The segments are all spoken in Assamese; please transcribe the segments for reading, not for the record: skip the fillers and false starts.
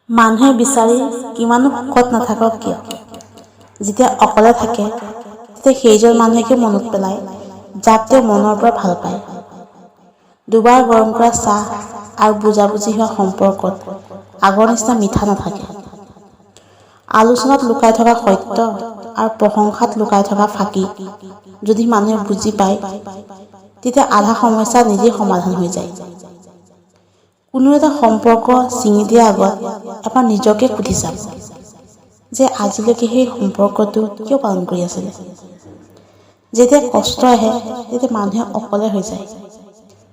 মানুহে বিচাৰি কিমানো সুখত নাথাকক কিয়, যেতিয়া অকলে থাকে তেতিয়া সেইজন মানুহেকে মনত পেলায় যাক তেওঁ মনৰ পৰা ভাল পায়। দুবাৰ গৰম কৰা চাহ আৰু বুজাবুজি হোৱা সম্পৰ্কত আগৰ নিচিনা মিঠা নাথাকে। আলোচনাত লুকাই থকা সত্য আৰু প্ৰশংসাত লুকাই থকা ফাঁকি যদি মানুহে বুজি পায়, তেতিয়া আধা সমস্যা নিজেই সমাধান হৈ যায়। কোনো এটা সম্পৰ্ক ছিঙি দিয়াৰ আগত এবাৰ নিজকে সুধি চাম যে আজিলৈকে সেই সম্পৰ্কটো কিয় পালন কৰি আছিলে। যেতিয়া কষ্ট আহে তেতিয়া মানুহে অকলে হৈ যায়,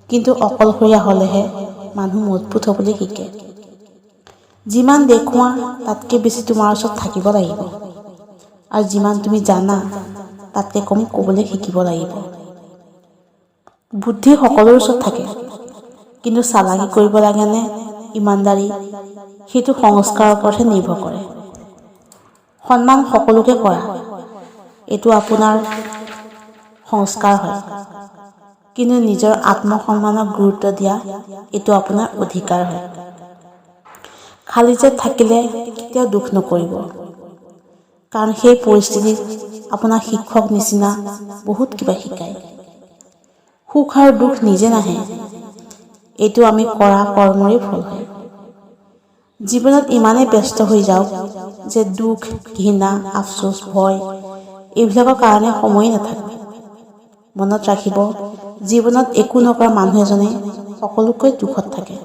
কিন্তু অকলশৰীয়া হ'লেহে মানুহ মজবুত হ'বলৈ শিকে। যিমান দেখুওৱা তাতকৈ বেছি তোমাৰ ওচৰত থাকিব লাগিব, আৰু যিমান তুমি জানা তাতকৈ কম ক'বলৈ শিকিব লাগিব। বুদ্ধি সকলোৰে ওচৰত থাকে, কিন্তু চালাকি কৰিব লাগেনে ইমানদাৰী, সেইটো সংস্কাৰৰ ওপৰতহে নিৰ্ভৰ কৰে। সন্মান সকলোকে কৰা, এইটো আপোনাৰ সংস্কাৰ হয়, কিন্তু নিজৰ আত্মসন্মানক গুৰুত্ব দিয়া এইটো আপোনাৰ অধিকাৰ হয়। খালী যেন থাকিলে কেতিয়াও দুখ নকৰিব, কাৰণ সেই পৰিস্থিতিত আপোনাৰ শিক্ষক নিচিনা বহুত কিবা শিকায়। সুখ আৰু দুখ নিজে নাহে, এইটো আমি কৰা কৰ্মৰে ফল হয়। জীৱনত ইমানেই ব্যস্ত হৈ যাওক যে দুখ, ঘৃণা, আফচোচ, ভয় এইবিলাকৰ কাৰণে সময় নাথাকে। মনত ৰাখিব, জীৱনত একো নকৰা মানুহ এজনে সকলোতকৈ দুখত থাকে।